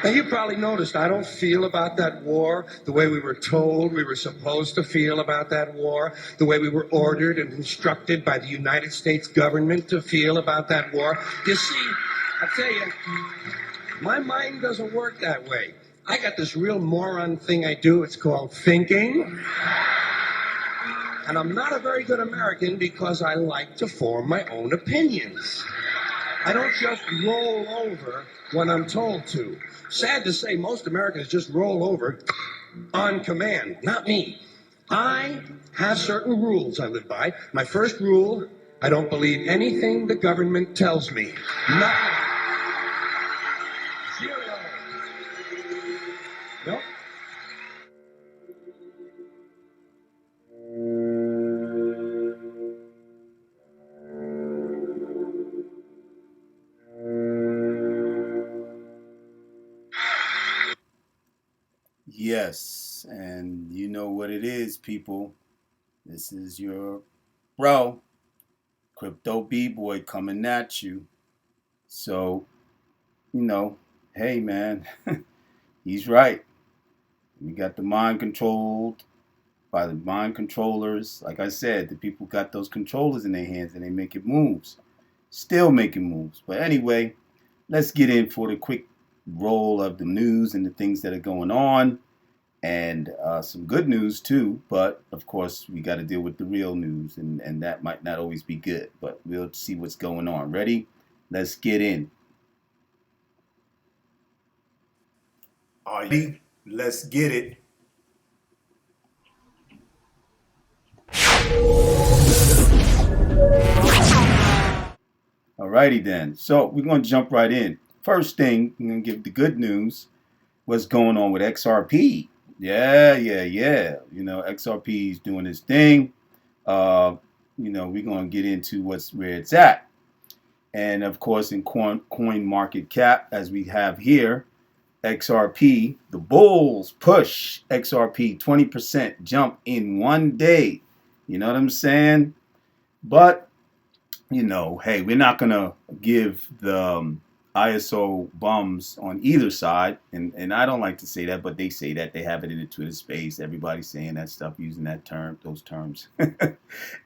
Now, you probably noticed I don't feel about that war the way we were told we were supposed to feel about that war, the way we were ordered and instructed by the United States government to feel about that war. You see, I tell you, my mind doesn't work that way. I got this real moron thing I do. It's called thinking. And I'm not a very good American because I like to form my own opinions. I don't just roll over when I'm told to. Sad to say, most Americans just roll over on command. Not me. I have certain rules I live by. My first rule, I don't believe anything the government tells me. Nothing. Zero. Nope. Yes, and you know what it is, people. This is your bro, Crypto B Boy, coming at you. So, you know, hey man, he's right. We got the mind controlled by the mind controllers. Like I said, the people got those controllers in their hands and they making moves. Still making moves. But anyway, let's get in for the quick roll of the news and the things that are going on. And some good news too, but of course we got to deal with the real news, and that might not always be good, but we'll see what's going on. Ready? Let's get in. Are you ready? Let's get it. Alrighty then. So we're going to jump right in. First thing, I'm going to give the good news. What's going on with XRP? Yeah. You know, XRP is doing his thing. We're going to get into where it's at. And of course, in coin market cap, as we have here, XRP, the bulls push XRP 20% jump in one day. You know what I'm saying? But, hey, we're not going to give the ISO bums on either side. And I don't like to say that, but they say that. They have it in the Twitter space. Everybody's saying that stuff, using those terms.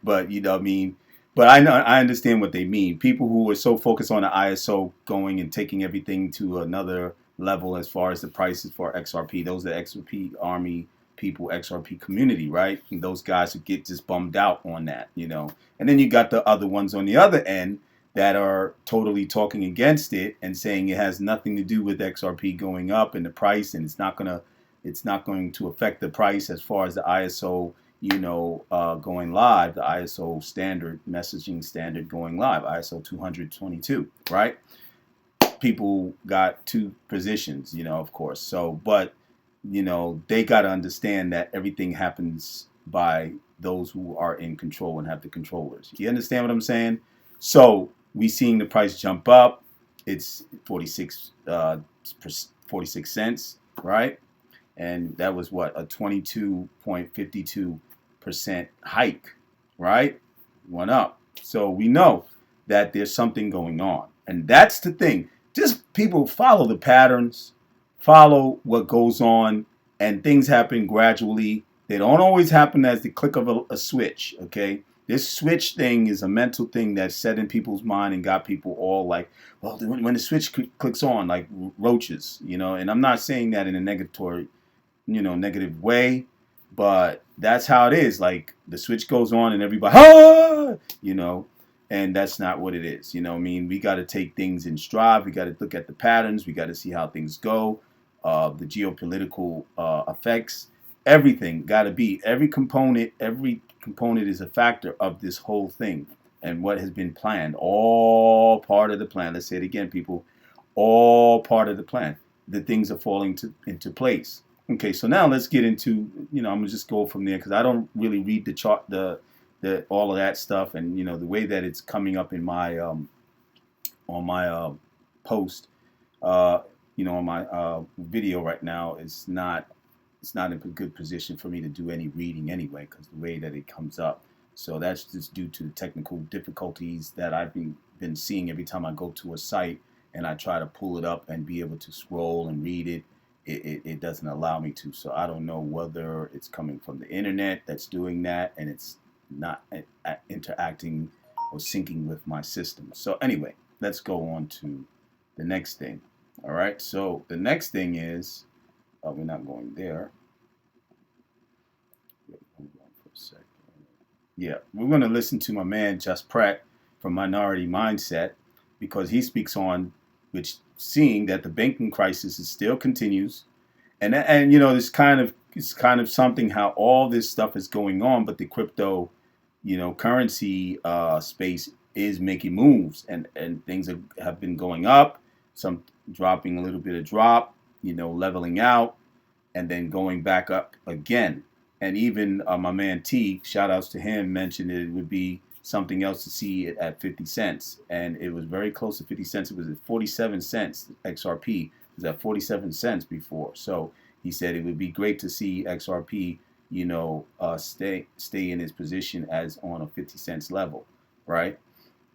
But, you know what I mean? But I understand what they mean. People who are so focused on the ISO going and taking everything to another level as far as the prices for XRP. Those are XRP army people, XRP community, right? And those guys who get just bummed out on that. And then you got the other ones on the other end that are totally talking against it and saying it has nothing to do with XRP going up in the price, and it's not going to affect the price as far as the ISO going live, the ISO standard messaging standard going live, ISO 222, right? People got two positions, of course. So, but, they got to understand that everything happens by those who are in control and have the controllers. You understand what I'm saying? So we seeing the price jump up. It's 46 cents, right? And that was what, a 22.52% hike, right? Went up. So we know that there's something going on. And that's the thing. Just people follow the patterns, follow what goes on, and things happen gradually. They don't always happen as the click of a switch, okay? This switch thing is a mental thing that's set in people's mind and got people all like, well, when the switch clicks on, like roaches, and I'm not saying that in a negative way, but that's how it is. Like the switch goes on and everybody, and that's not what it is. I mean, we got to take things in stride. We got to look at the patterns. We got to see how things go, the geopolitical effects, everything got to be every component is a factor of this whole thing and what has been planned, all part of the plan. Let's say it again, people, all part of the plan. The things are falling into place. Okay, so now let's get into, I'm gonna just go from there because I don't really read the chart, the all of that stuff, and the way that it's coming up in my on my post, on my video right now is not, it's not in a good position for me to do any reading anyway because the way that it comes up. So that's just due to technical difficulties that I've been seeing every time I go to a site and I try to pull it up and be able to scroll and read it, it doesn't allow me to. So I don't know whether it's coming from the internet that's doing that and it's not interacting or syncing with my system. So anyway, let's go on to the next thing. All right. So the next thing is, we're not going there. Wait, hold on for a second. Yeah, we're going to listen to my man Just Pratt from Minority Mindset because he speaks on which seeing that the banking crisis is still continues, and you know it's kind of something how all this stuff is going on, but the crypto, you know, currency space is making moves, and things have been going up, some dropping a little bit of drop, you know, leveling out, and then going back up again. And even my man T, shout outs to him, mentioned it would be something else to see it at 50 cents. And it was very close to 50 cents. It was at 47 cents. XRP was at 47 cents before. So he said it would be great to see XRP, you know, stay in his position as on a 50 cents level, right?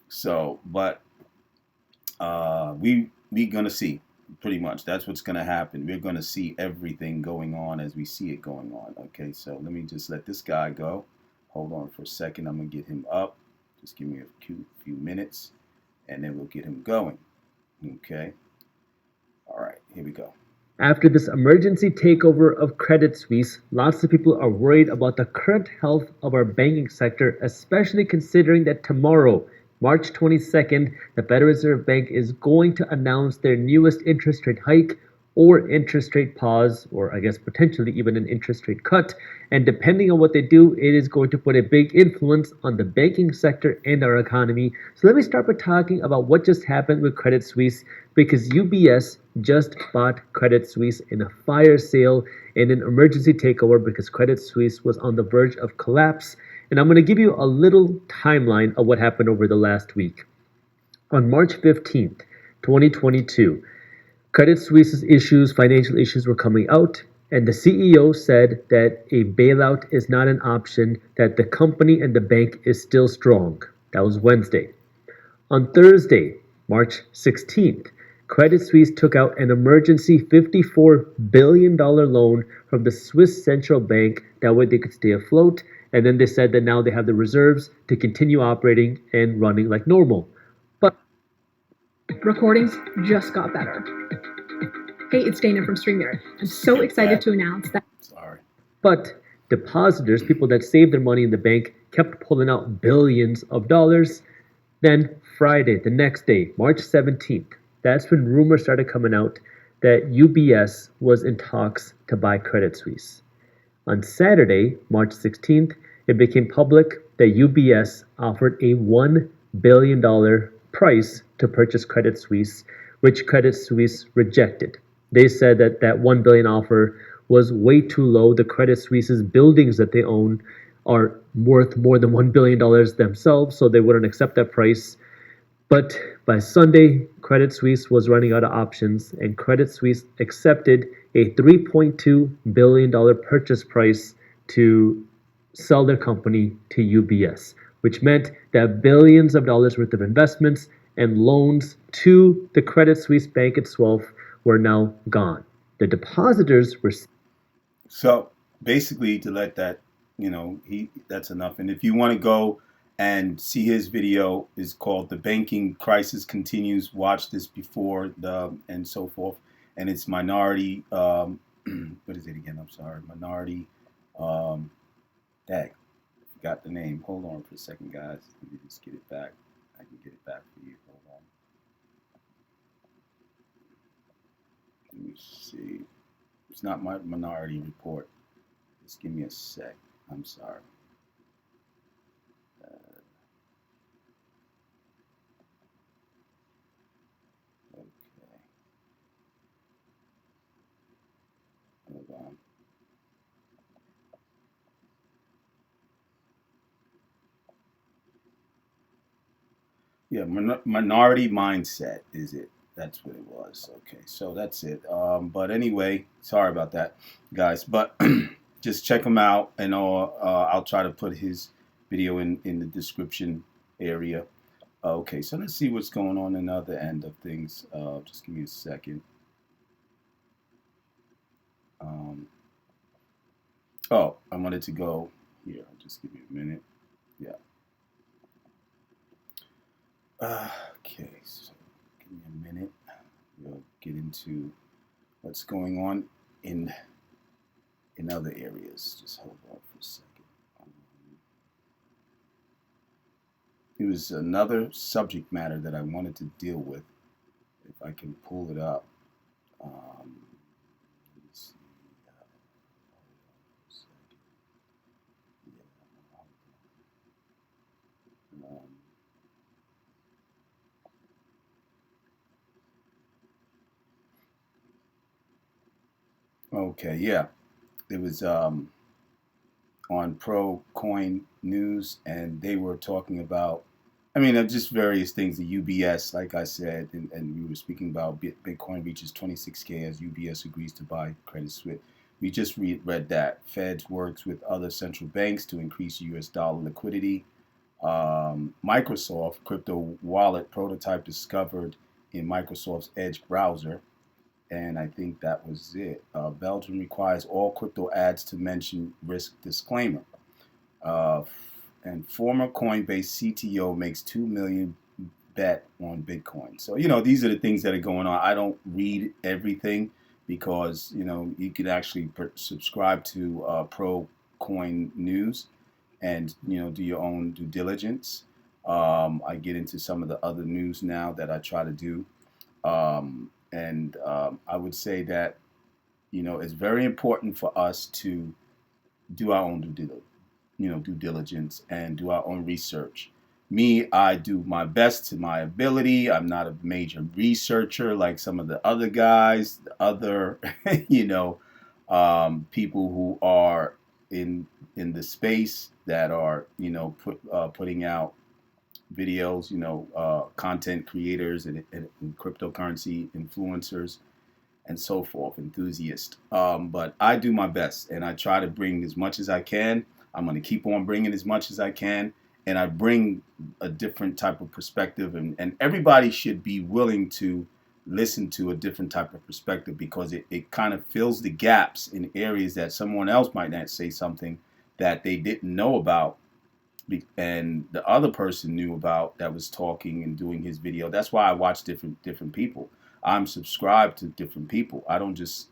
So, but we gonna see. Pretty much, that's what's gonna happen. We're gonna see everything going on as we see it going on. Okay, so let me just let this guy go. Hold on for a second. I'm gonna get him up. Just give me a few minutes, and then we'll get him going. Okay. All right. Here we go. After this emergency takeover of Credit Suisse, lots of people are worried about the current health of our banking sector, especially considering that tomorrow, March 22nd, the Federal Reserve Bank is going to announce their newest interest rate hike or interest rate pause, or I guess potentially even an interest rate cut. And depending on what they do, it is going to put a big influence on the banking sector and our economy. So let me start by talking about what just happened with Credit Suisse, because UBS just bought Credit Suisse in a fire sale in an emergency takeover because Credit Suisse was on the verge of collapse. And I'm going to give you a little timeline of what happened over the last week. On March 15th, 2022, Credit Suisse's financial issues were coming out, and the CEO said that a bailout is not an option, that the company and the bank is still strong. That was Wednesday. On Thursday, March 16th, Credit Suisse took out an emergency $54 billion loan from the Swiss Central Bank. That way they could stay afloat. And then they said that now they have the reserves to continue operating and running like normal. But recordings just got better. Hey, it's Dana from StreamYard. I'm so excited to announce that. Sorry. But depositors, people that saved their money in the bank, kept pulling out billions of dollars. Then Friday, the next day, March 17th, that's when rumors started coming out that UBS was in talks to buy Credit Suisse. On Saturday, March 16th, it became public that UBS offered a $1 billion price to purchase Credit Suisse, which Credit Suisse rejected. They said that that $1 billion offer was way too low. The Credit Suisse's buildings that they own are worth more than $1 billion themselves, so they wouldn't accept that price. But by Sunday, Credit Suisse was running out of options, and Credit Suisse accepted a $3.2 billion purchase price to sell their company to UBS, which meant that billions of dollars worth of investments and loans to the Credit Suisse bank itself were now gone. The depositors were... So basically, to let that, you know, that's enough. And if you want to go and see his video, is called "The Banking Crisis Continues." Watch this before and so forth. And it's Minority. What is it again? I'm sorry, Minority. Dag, got the name. Hold on for a second, guys. Let me just get it back. I can get it back for you. Hold on. Let me see. It's not my Minority Report. Just give me a sec. I'm sorry. Okay. Hold on. Yeah, Minority Mindset is it. That's what it was. Okay, so that's it. But anyway, sorry about that, guys. But just check him out, and I'll try to put his video in the description area. Okay, so let's see what's going on in the other end of things. Just give me a second. Um, oh, I wanted to go here. Just give me a minute. Yeah. Okay, so give me a minute. We'll get into what's going on in other areas. Just hold on for a second. It was another subject matter that I wanted to deal with. If I can pull it up. Let me see. Okay, yeah. It was on Pro Coin News, and they were talking about, I mean, just various things. The UBS, like I said, and we were speaking about Bitcoin reaches 26K as UBS agrees to buy Credit Suisse. We just read that Fed works with other central banks to increase U.S. dollar liquidity. Microsoft crypto wallet prototype discovered in Microsoft's Edge browser. And I think that was it. Belgium requires all crypto ads to mention risk disclaimer. Uh, and former Coinbase CTO makes 2 million bet on Bitcoin. So, these are the things that are going on. I don't read everything because, you can actually subscribe to Pro Coin News and, do your own due diligence. I get into some of the other news now that I try to do. And I would say that, it's very important for us to do our own due diligence and do our own research. Me, I do my best to my ability. I'm not a major researcher like some of the other guys, the other, people who are in the space that are, putting out videos, content creators and cryptocurrency influencers and so forth, enthusiast. But I do my best and I try to bring as much as I can. I'm going to keep on bringing as much as I can. And I bring a different type of perspective. And everybody should be willing to listen to a different type of perspective because it kind of fills the gaps in areas that someone else might not say something that they didn't know about and the other person knew about that was talking and doing his video. That's why I watch different people. I'm subscribed to different people. I don't just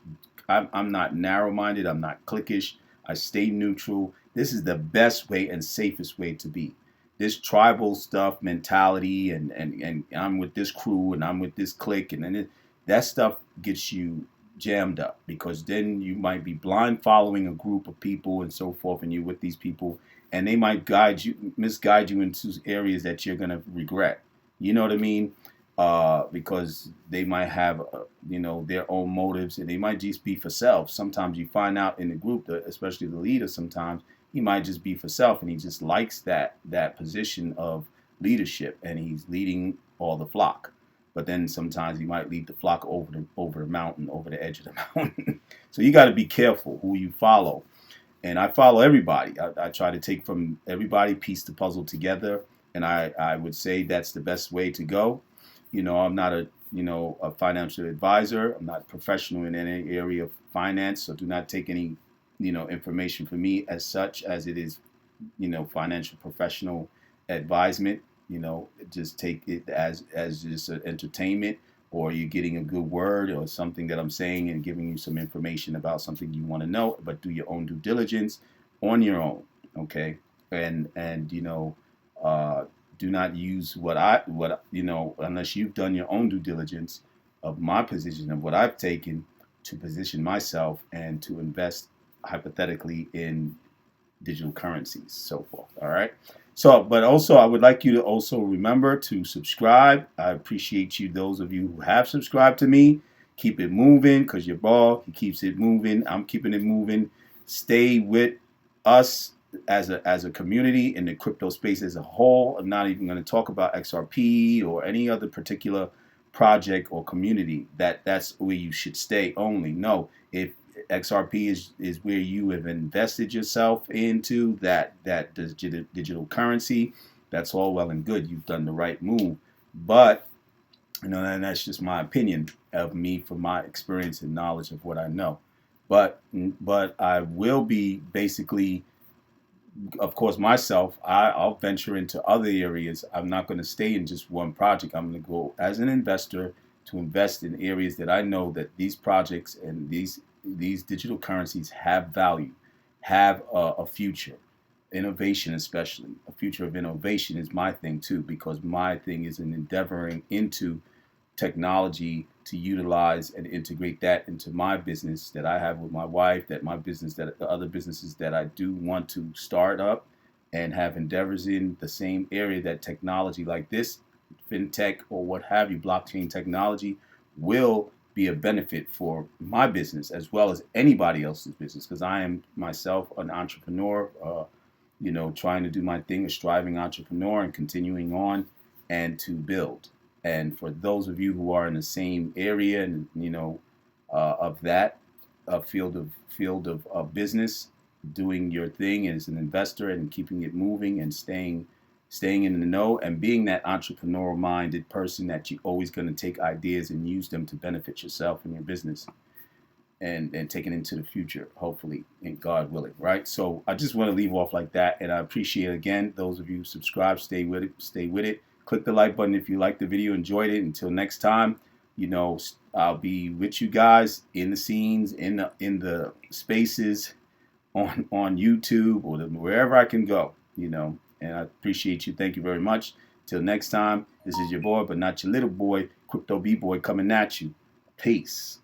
I'm not narrow-minded. I'm not cliquish. I stay neutral. This is the best way and safest way to be. This tribal stuff mentality and I'm with this crew and I'm with this clique and then that stuff gets you jammed up because then you might be blind following a group of people and so forth and you're with these people and they might misguide you into areas that you're going to regret. You know what I mean? Because they might have, their own motives and they might just be for self. Sometimes you find out in the group, especially the leader, sometimes he might just be for self and he just likes that position of leadership and he's leading all the flock. But then sometimes he might lead the flock over the mountain, over the edge of the mountain. So you got to be careful who you follow. And I follow everybody. I try to take from everybody, piece the puzzle together, and I would say that's the best way to go. I'm not a financial advisor. I'm not professional in any area of finance, so do not take any information from me as such as it is financial professional advisement. Just take it as just an entertainment or you're getting a good word or something that I'm saying and giving you some information about something you want to know, but do your own due diligence on your own, okay? And do not use unless you've done your own due diligence of my position of what I've taken to position myself and to invest hypothetically in digital currencies, so forth. All right. So, but also, I would like you to also remember to subscribe. I appreciate you, those of you who have subscribed to me. Keep it moving because your ball, he keeps it moving. I'm keeping it moving. Stay with us as a community in the crypto space as a whole. I'm not even going to talk about XRP or any other particular project or community. That's where you should stay only. No, if XRP is where you have invested yourself into that digital currency, that's all well and good. You've done the right move. But, and that's just my opinion of me from my experience and knowledge of what I know. But I will be basically, of course, myself, I'll venture into other areas. I'm not going to stay in just one project. I'm going to go as an investor to invest in areas that I know that these projects and these digital currencies have value, have a future. Innovation, especially a future of innovation, is my thing too, because my thing is in endeavoring into technology to utilize and integrate that into my business that I have with my wife, that my business, that the other businesses that I do want to start up and have endeavors in the same area, that technology like this, fintech or what have you, blockchain technology, will be a benefit for my business as well as anybody else's business, because I am myself an entrepreneur, trying to do my thing, a striving entrepreneur, and continuing on and to build. And for those of you who are in the same area and of that field of business, doing your thing as an investor and keeping it moving and staying in the know and being that entrepreneurial minded person that you're always going to take ideas and use them to benefit yourself and your business and take it into the future, hopefully, and God willing, right? So I just want to leave off like that, and I appreciate, again, those of you who subscribe, stay with it. Click the like button if you liked the video, enjoyed it. Until next time, I'll be with you guys in the scenes, in the spaces, on YouTube or wherever I can go, and I appreciate you. Thank you very much. Till next time, this is your boy, but not your little boy, Crypto B-Boy, coming at you. Peace.